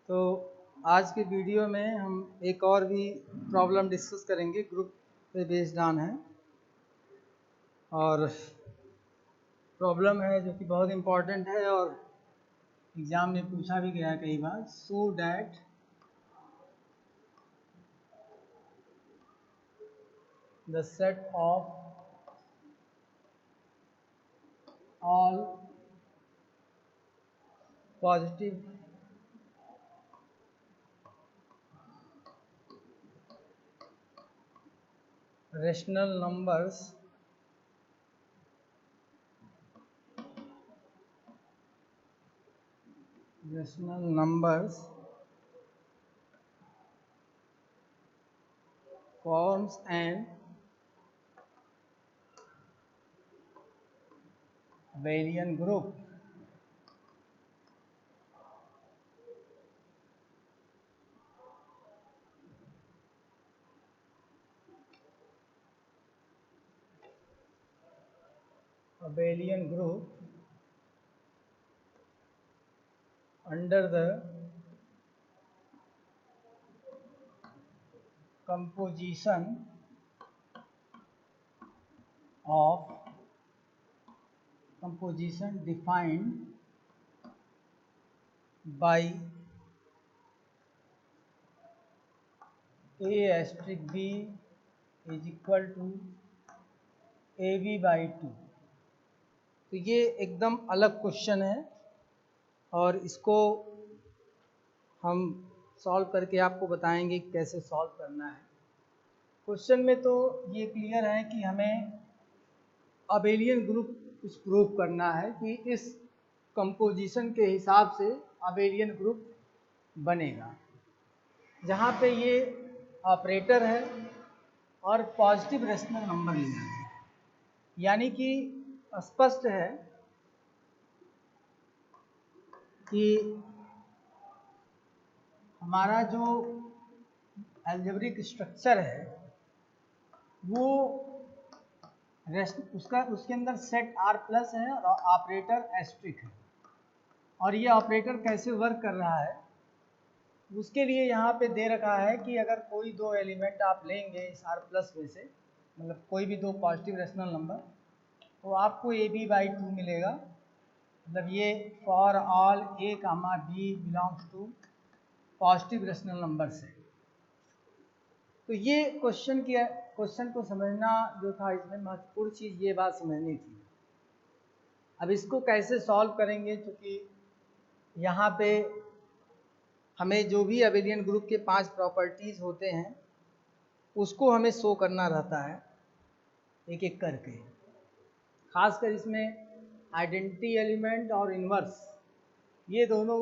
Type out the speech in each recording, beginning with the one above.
तो आज के वीडियो में हम एक और भी प्रॉब्लम डिस्कस करेंगे, ग्रुप पे बेस्ड ऑन है और प्रॉब्लम है जो कि बहुत इम्पॉर्टेंट है और एग्ज़ाम में पूछा भी गया कई बार। So that the set of all positive rational numbers forms an abelian group. Abelian group under the composition defined by a asterisk b is equal to ab by 2। तो ये एकदम अलग क्वेश्चन है और इसको हम सॉल्व करके आपको बताएंगे कैसे सॉल्व करना है। क्वेश्चन में तो ये क्लियर है कि हमें अबेलियन ग्रुप कुछ प्रूव करना है कि इस कंपोजिशन के हिसाब से अबेलियन ग्रुप बनेगा, जहाँ पे ये ऑपरेटर है और पॉजिटिव रेशनल नंबर लिया है। यानी कि स्पष्ट है कि हमारा जो अलजेब्रिक स्ट्रक्चर है वो उसके अंदर सेट आर प्लस है और ऑपरेटर एस्ट्रिक है। और ये ऑपरेटर कैसे वर्क कर रहा है उसके लिए यहाँ पे दे रखा है कि अगर कोई दो एलिमेंट आप लेंगे इस आर प्लस में से, मतलब कोई भी दो पॉजिटिव रेशनल नंबर, तो आपको ए बी बाई 2 मिलेगा। मतलब ये for all A comma B belongs to positive rational numbers है। तो ये क्वेश्चन को समझना जो था, इसमें महत्वपूर्ण चीज़ ये बात समझनी थी। अब इसको कैसे सॉल्व करेंगे, क्योंकि यहाँ पे हमें जो भी अबेलियन ग्रुप के 5 प्रॉपर्टीज़ होते हैं उसको हमें शो करना रहता है एक एक करके। खासकर इसमें आइडेंटिटी एलिमेंट और इन्वर्स, ये दोनों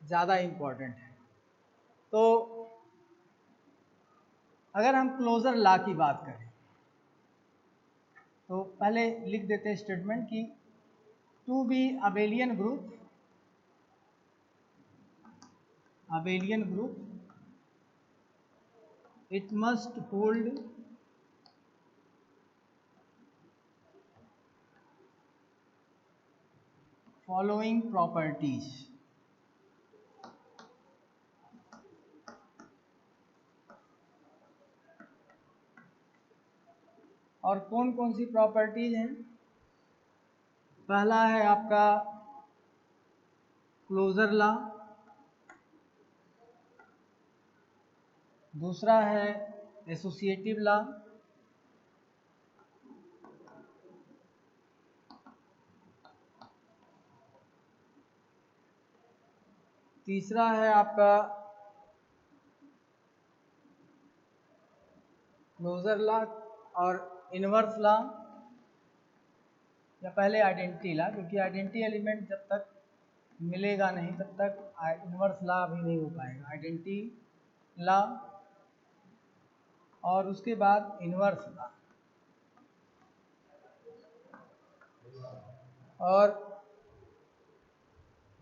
ज़्यादा इम्पॉर्टेंट है। तो अगर हम क्लोजर लॉ की बात करें तो पहले लिख देते हैं स्टेटमेंट कि to be abelian group it must hold following properties। और कौन कौन सी प्रॉपर्टीज हैं? पहला है आपका क्लोजर लॉ, दूसरा है एसोसिएटिव लॉ, तीसरा है आपका क्लोजर लॉ और इनवर्स लॉ, या पहले आइडेंटिटी लॉ, क्योंकि आइडेंटिटी एलिमेंट जब तक मिलेगा नहीं तब तक इनवर्स लॉ भी नहीं हो पाएगा। आइडेंटिटी लॉ और उसके बाद इनवर्स लॉ, और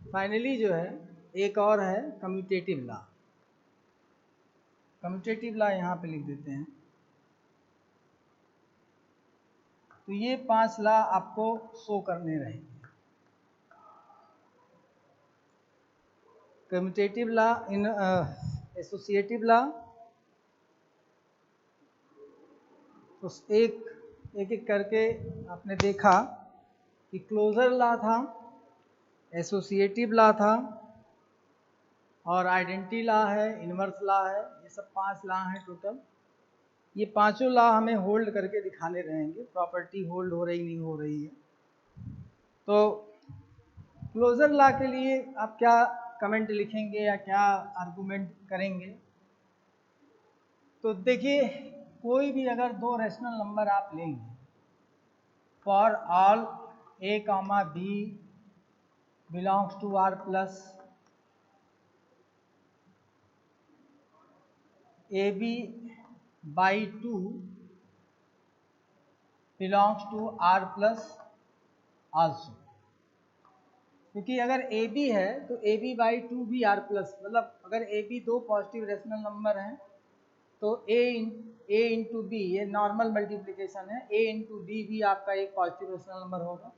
फाइनली जो है एक और है कम्यूटेटिव लॉ। कम्यूटेटिव लॉ यहाँ पे लिख देते हैं। तो ये 5 लॉ आपको 100 करने रहेंगे। Commutative law in associative law, तो एक एक करके आपने देखा कि क्लोजर लॉ था, एसोसिएटिव लॉ था, और आइडेंटिटी लॉ है, इनवर्स लॉ है। ये सब 5 लॉ हैं टोटल। ये पांचों लॉ हमें होल्ड करके दिखाने रहेंगे, प्रॉपर्टी होल्ड हो रही नहीं हो रही है। तो क्लोजर लॉ के लिए आप क्या कमेंट लिखेंगे या क्या आर्गुमेंट करेंगे? तो देखिए, कोई भी अगर दो रैशनल नंबर आप लेंगे, for all a comma b belongs to r plus ab by 2 belongs to r plus also. क्योंकि अगर ए बी है तो ए बी बाई 2 भी आर प्लस, मतलब अगर ए बी दो पॉजिटिव रेशनल नंबर हैं तो ए इंटू बी, ये नॉर्मल मल्टीप्लिकेशन है, ए इंटू बी भी आपका एक पॉजिटिव रेशनल नंबर होगा,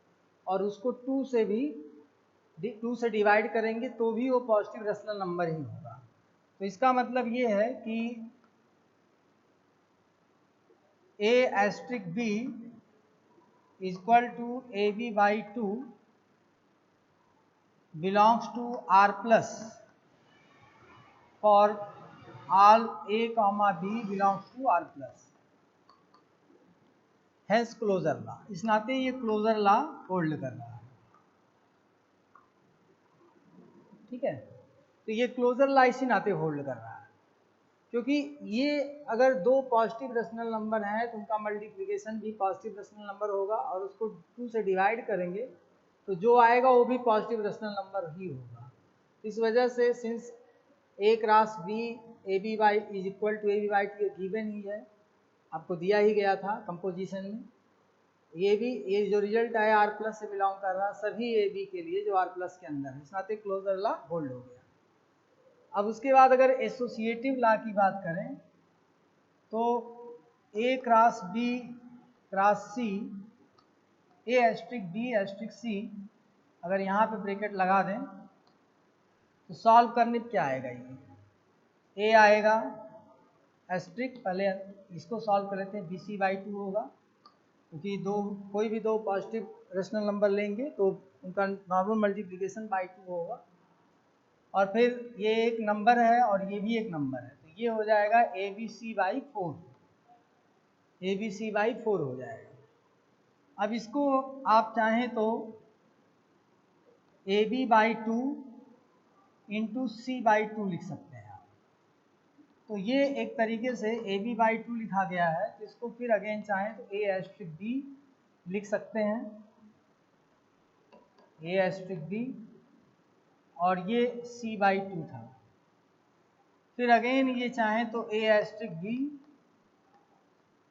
और उसको 2 से डिवाइड करेंगे तो भी वो पॉजिटिव रेशनल नंबर ही होगा। तो इसका मतलब ये है कि A asterisk B equal to A B by 2 belongs to R plus for all A comma B belongs to R plus, hence closure law। इस नाते ये क्लोजर लॉ होल्ड कर रहा है, ठीक है। तो ये क्लोजर लॉ इसी नाते होल्ड कर रहा है, क्योंकि ये अगर दो पॉजिटिव रेशनल नंबर हैं तो उनका मल्टीप्लिकेशन भी पॉजिटिव रेशनल नंबर होगा, और उसको 2 से डिवाइड करेंगे तो जो आएगा वो भी पॉजिटिव रेशनल नंबर ही होगा। इस वजह से since A cross B A B by is equal to A B by two, given ही है, आपको दिया ही गया था कंपोजिशन में। ये जो रिजल्ट आया आर प्लस से बिलोंग कर रहा सभी ए बी के लिए जो आर प्लस के अंदर है, इस नाते क्लोजर लॉ होल्ड हो गया। अब उसके बाद अगर एसोसिएटिव लॉ की बात करें तो ए क्रॉस बी क्रॉस सी, ए एस्ट्रिक बी एस्ट्रिक सी, अगर यहाँ पे ब्रैकेट लगा दें तो सॉल्व करने पे क्या आएगा? ये ए आएगा एस्ट्रिक, पहले इसको सॉल्व कर लेते हैं, बी सी बाई 2 होगा, क्योंकि कोई भी दो पॉजिटिव रेशनल नंबर लेंगे तो उनका नॉर्मल मल्टीप्लिकेशन बाई 2 होगा, और फिर ये एक नंबर है और ये भी एक नंबर है, तो ये हो जाएगा A B C by 4, A B C by 4 हो जाएगा। अब इसको आप चाहें तो A B by 2 into C by 2 लिख सकते हैं आप। तो ये एक तरीके से ए बी बाई 2 लिखा गया है, तो इसको फिर अगेन चाहें तो ए एस्ट्रिक बी लिख सकते हैं, ए एस्ट्रिक बी, और ये सी बाई 2 था। फिर अगेन ये चाहें तो ए एस्ट्रिक बी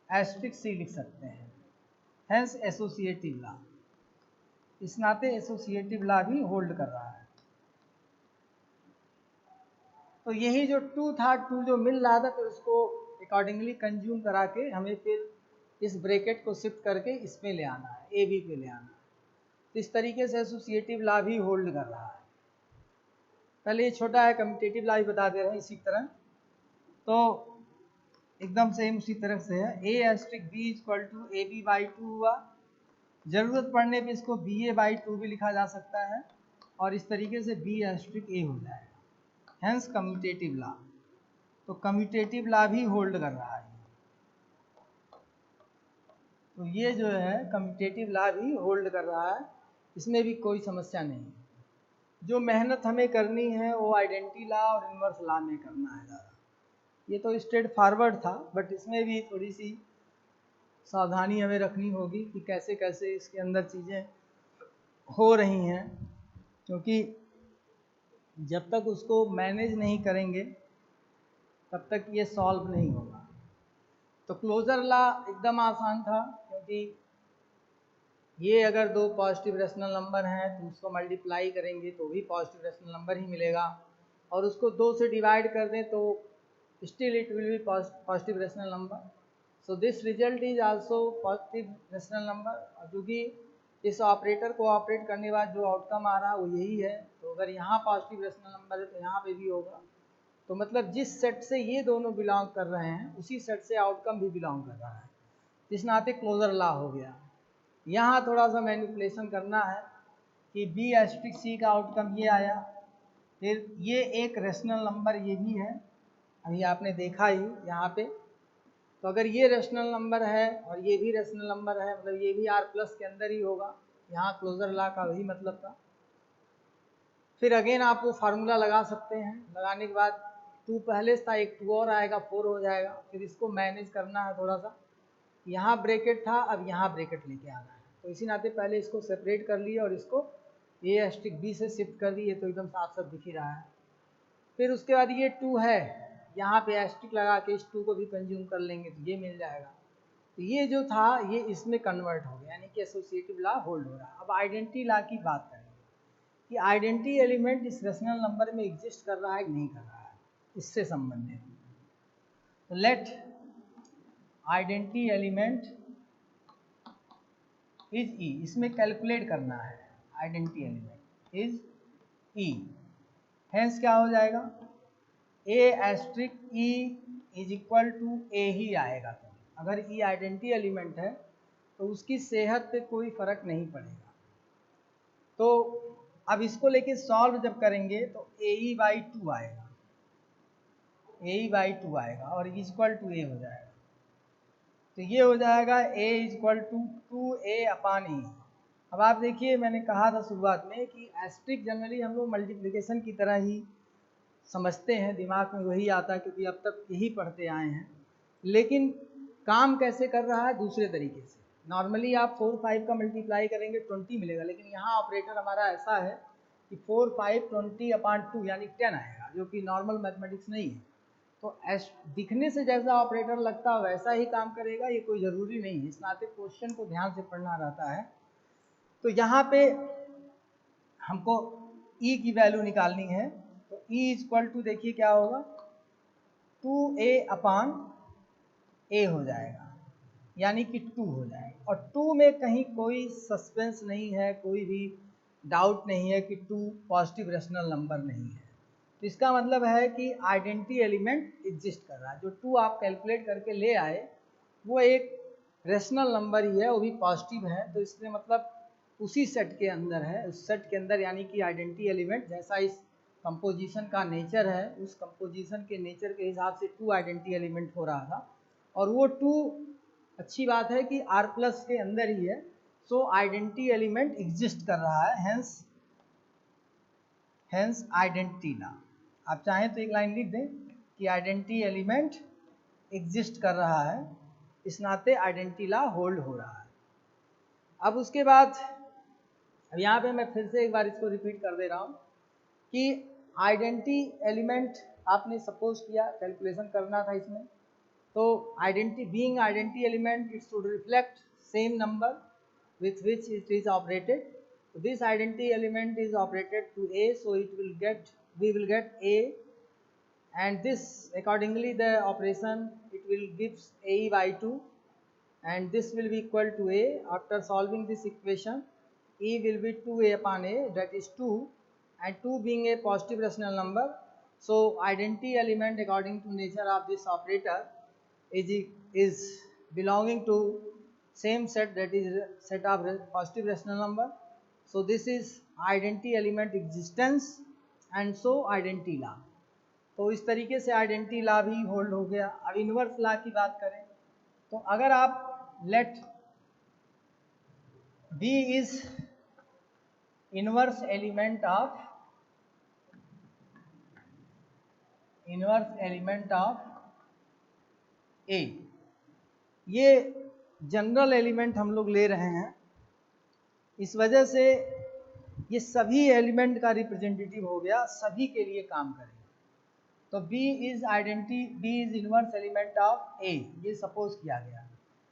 एस्ट्रिक सी लिख सकते हैं, हेंस एसोसिएटिव लॉ। इस नाते एसोसिएटिव लॉ भी होल्ड कर रहा है। तो यही जो 2 था, 2 जो मिल रहा था, फिर उसको अकॉर्डिंगली कंज्यूम करा के हमें फिर इस ब्रैकेट को शिफ्ट करके इसमें ले आना है, ए बी पे ले आना है। तो इस तरीके से एसोसिएटिव लॉ भी होल्ड कर रहा है। पहले ये छोटा है, कम्यूटेटिव लॉ भी बता दे रहे हैं इसी तरह, तो एकदम सेम उसी तरह से है। A asterisk B equal to A B by 2 हुआ, ज़रूरत पड़ने पे इसको बी ए बाई 2 भी लिखा जा सकता है, और इस तरीके से बी एस्ट्रिक ए हो जाएगा, हेंस कम्यूटेटिव लॉ। तो कम्यूटेटिव लॉ भी होल्ड कर रहा है। तो ये जो है कम्यूटेटिव लॉ भी होल्ड कर रहा है, इसमें भी कोई समस्या नहीं है। जो मेहनत हमें करनी है वो आइडेंटिटी लॉ और इनवर्स लॉ में करना है ज़्यादा। ये तो स्ट्रेट फॉरवर्ड था, बट इसमें भी थोड़ी सी सावधानी हमें रखनी होगी कि कैसे कैसे इसके अंदर चीज़ें हो रही हैं, क्योंकि जब तक उसको मैनेज नहीं करेंगे तब तक ये सॉल्व नहीं होगा। तो क्लोजर लॉ एकदम आसान था, क्योंकि ये अगर दो पॉजिटिव रेशनल नंबर हैं तो उसको मल्टीप्लाई करेंगे तो भी पॉजिटिव रेशनल नंबर ही मिलेगा, और उसको 2 से डिवाइड कर दें तो still it will be positive rational number. So this result is also positive rational number, क्योंकि इस ऑपरेटर को ऑपरेट करने के बाद जो आउटकम आ रहा है वो यही है तो अगर यहाँ पॉजिटिव रेशनल नंबर है तो यहाँ पे भी होगा। तो मतलब जिस सेट से ये दोनों बिलोंग कर रहे हैं उसी सेट से आउटकम भी बिलोंग कर रहा है, इस नाते क्लोजर लॉ हो गया। यहाँ थोड़ा सा मैनिपुलेशन करना है कि बी एस्ट्रिक सी का आउटकम ये आया, फिर ये एक रेशनल नंबर ये भी है, अभी आपने देखा ही यहाँ पे। तो अगर ये रेशनल नंबर है और ये भी रेशनल नंबर है, मतलब ये भी आर प्लस के अंदर ही होगा, यहाँ क्लोजर लॉ का वही मतलब था। फिर अगेन आप वो फार्मूला लगा सकते हैं, लगाने के बाद 2 पहले था, एक 2 और आएगा, 4 हो जाएगा। फिर इसको मैनेज करना है थोड़ा सा, यहाँ ब्रैकेट था अब यहाँ ब्रैकेट लेके आना है, तो इसी नाते पहले इसको सेपरेट कर लिए और इसको ए एस्ट्रिक बी से शिफ्ट कर दिए, तो एकदम साफ साफ दिख ही रहा है। फिर उसके बाद ये 2 है, यहाँ पे एस्ट्रिक लगा के इस 2 को भी कंज्यूम कर लेंगे तो ये मिल जाएगा। तो ये जो था ये इसमें कन्वर्ट हो गया, यानी कि एसोसिएटिव लॉ होल्ड हो रहा है। अब आइडेंटिटी लॉ की बात करेंगे कि आइडेंटिटी एलिमेंट इस रेशनल नंबर में एग्जिस्ट कर रहा है कि नहीं कर रहा है, इससे संबंधित। तो let identity element is E, इसमें कैलकुलेट करना है, identity element is E, hence क्या हो जाएगा, A asterisk E is equal to A ही आएगा। तो अगर ई आइडेंटिटी एलिमेंट है तो उसकी सेहत पे कोई फर्क नहीं पड़ेगा। तो अब इसको लेके सॉल्व जब करेंगे तो ए ई बाई 2 आएगा, ए ई बाई 2 आएगा और इक्वल टू ए हो जाएगा। तो ये हो जाएगा ए इक्वल टू 2a अपान ई। अब आप देखिए, मैंने कहा था शुरुआत में कि एस्ट्रिक जनरली हम लोग मल्टीप्लिकेशन की तरह ही समझते हैं, दिमाग में वही आता है क्योंकि अब तक यही पढ़ते आए हैं, लेकिन काम कैसे कर रहा है दूसरे तरीके से। नॉर्मली आप 4 5 का मल्टीप्लाई करेंगे 20 मिलेगा, लेकिन यहाँ ऑपरेटर हमारा ऐसा है कि 4 5 20 अपान 2 यानी 10 आएगा, जो कि नॉर्मल मैथमेटिक्स नहीं है। तो दिखने से जैसा ऑपरेटर लगता है वैसा ही काम करेगा, ये कोई ज़रूरी नहीं है, इस नाते क्वेश्चन को ध्यान से पढ़ना रहता है। तो यहाँ पे हमको ई की वैल्यू निकालनी है, तो ई इक्वल टू देखिए क्या होगा, 2a अपान ए हो जाएगा, यानी कि 2 हो जाएगा। और 2 में कहीं कोई सस्पेंस नहीं है, कोई भी डाउट नहीं है कि 2 पॉजिटिव रेशनल नंबर नहीं है। तो इसका मतलब है कि आइडेंटिटी एलिमेंट एग्जिस्ट कर रहा है। जो 2 आप कैलकुलेट करके ले आए वो एक रेशनल नंबर ही है, वो भी पॉजिटिव है, तो इसमें मतलब उसी सेट के अंदर है, उस सेट के अंदर, यानी कि आइडेंटिटी एलिमेंट जैसा इस कंपोजिशन का नेचर है, उस कंपोजिशन के नेचर के हिसाब से 2 आइडेंटिटी एलिमेंट हो रहा था। और वो 2 अच्छी बात है कि आर प्लस के अंदर ही है, सो आइडेंटिटी एलिमेंट एग्जिस्ट कर रहा है, हेंस आइडेंटिटी लॉ। आप चाहें तो एक लाइन लिख दें कि आइडेंटिटी एलिमेंट एग्जिस्ट कर रहा है, इस नाते आइडेंटिटी लॉ होल्ड हो रहा है। अब उसके बाद अब यहाँ पे मैं फिर से एक बार इसको रिपीट कर दे रहा हूँ कि आइडेंटिटी एलिमेंट आपने सपोज किया कैलकुलेशन करना था इसमें, तो identity being identity element it should reflect same number with which it is operated. So this identity element is operated to A, so we will get A, and this accordingly the operation it will gives A by 2, and this will be equal to A. After solving this equation, E will be 2A upon A, that is 2, and 2 being a positive rational number, so identity element according to nature of this operator is belonging to same set, that is set of positive rational number. So this is identity element existence and so identity law. तो इस तरीके से identity law भी hold हो गया। अब inverse law की बात करें तो अगर आप let B is inverse element of A, ये जनरल एलिमेंट हम लोग ले रहे हैं, इस वजह से ये सभी एलिमेंट का रिप्रेजेंटेटिव हो गया, सभी के लिए काम करेगा। तो B is inverse element of A, ये सपोज किया गया,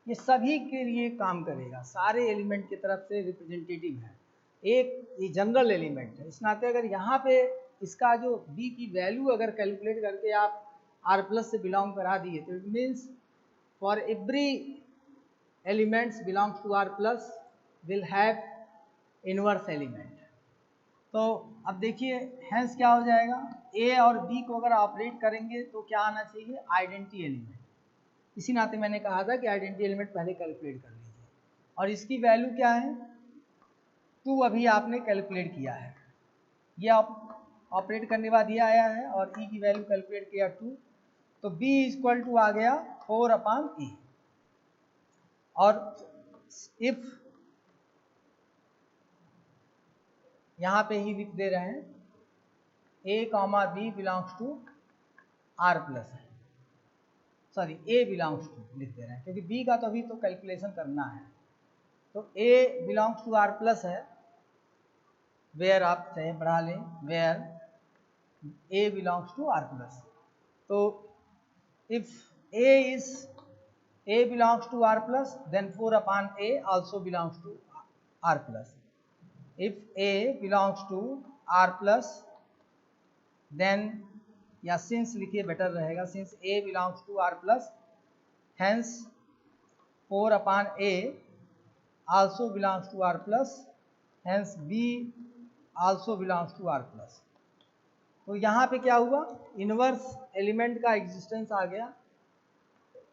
ये सभी के लिए काम करेगा, सारे एलिमेंट की तरफ से रिप्रेजेंटेटिव है, एक ये जनरल एलिमेंट है। इस नाते अगर यहाँ पे इसका जो B की वैल्यू अगर कैलकुलेट करके आप R प्लस से बिलोंग करा दिए तो it means for every elements belongs to R plus will have inverse element. तो अब देखिए हैंस क्या हो जाएगा, ए और बी को अगर ऑपरेट करेंगे तो क्या आना चाहिए, आइडेंटिटी एलिमेंट। इसी नाते मैंने कहा था कि आइडेंटिटी एलिमेंट पहले कैलकुलेट कर लीजिए। और इसकी वैल्यू क्या है, 2 अभी आपने कैलकुलेट किया है, ये आप ऑपरेट करने के बाद ये आया है और ई की वैल्यू कैलकुलेट किया 2, तो b इक्वल टू आ गया 4/a। और इफ यहाँ पे ही लिख दे रहे हैं a comma b belongs to r plus है, सॉरी a बिलोंग्स टू लिख दे रहे हैं क्योंकि b का तो अभी तो कैलकुलेशन करना है। तो a belongs to r plus है, वेयर आप चाहे बढ़ा लें, where a belongs to r plus. तो if a belongs to r plus, then 4/a also belongs to r plus. If a belongs to r plus, then या since लिखिए better रहेगा, since a belongs to r plus, hence 4/a also belongs to r plus, hence b also belongs to r plus। तो यहाँ पे क्या हुआ, inverse element का existence आ गया,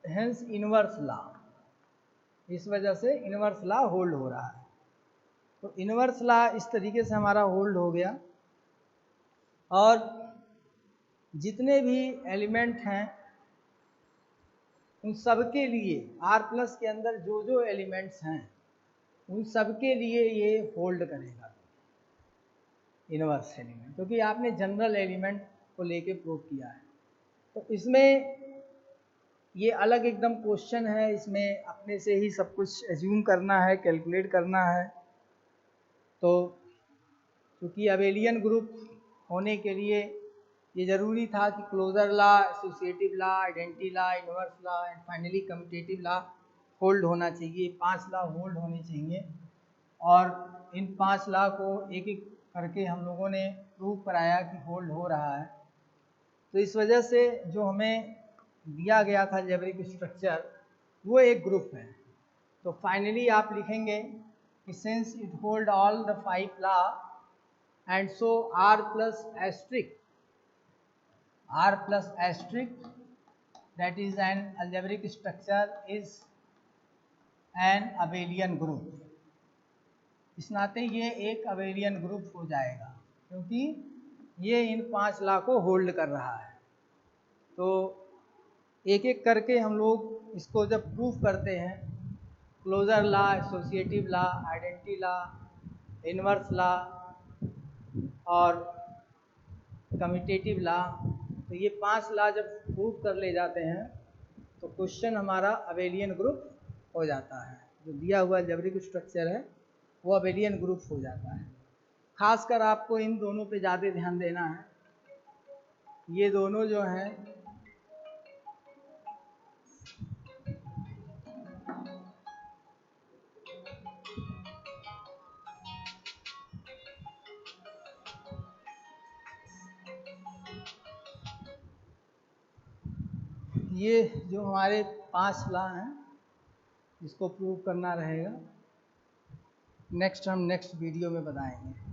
हेंस इनवर्स लॉ, इस वजह से इनवर्स लॉ होल्ड हो रहा है। तो इनवर्स लॉ इस तरीके से हमारा होल्ड हो गया। और जितने भी एलिमेंट हैं उन सब के लिए R प्लस के अंदर जो जो एलिमेंट्स हैं उन सब के लिए ये होल्ड करेगा इनवर्स एलिमेंट, क्योंकि आपने जनरल एलिमेंट को लेके प्रूव किया है। तो इसमें ये अलग एकदम क्वेश्चन है, इसमें अपने से ही सब कुछ एज्यूम करना है, कैलकुलेट करना है। तो क्योंकि अबेलियन ग्रुप होने के लिए ये ज़रूरी था कि closure law, associative law, identity law, inverse law and finally commutative law hold होना चाहिए, 5 लॉ होल्ड होने चाहिए। और इन 5 लॉ को एक एक करके हम लोगों ने प्रूव कराया कि होल्ड हो रहा है। तो इस वजह से जो हमें दिया गया था अलजेब्रिक स्ट्रक्चर वो एक ग्रुप है। तो फाइनली आप लिखेंगे कि since it hold all the 5 law and so R plus asterisk that is an algebraic structure is an abelian group। इस नाते ये एक अबेलियन ग्रुप हो जाएगा क्योंकि ये इन 5 लॉ को होल्ड कर रहा है। तो एक एक करके हम लोग इसको जब प्रूफ करते हैं, closure law, associative law, identity law, inverse law और कम्यूटेटिव लॉ, तो ये 5 लॉ जब प्रूफ कर ले जाते हैं तो क्वेश्चन हमारा अबेलियन ग्रुप हो जाता है। जो दिया हुआ अलजेब्रिक स्ट्रक्चर है वो अबेलियन ग्रुप हो जाता है। खासकर आपको इन दोनों पे ज़्यादा ध्यान देना है। ये दोनों जो हैं ये जो हमारे 5 लॉ हैं इसको प्रूव करना रहेगा। नेक्स्ट हम नेक्स्ट वीडियो में बताएंगे।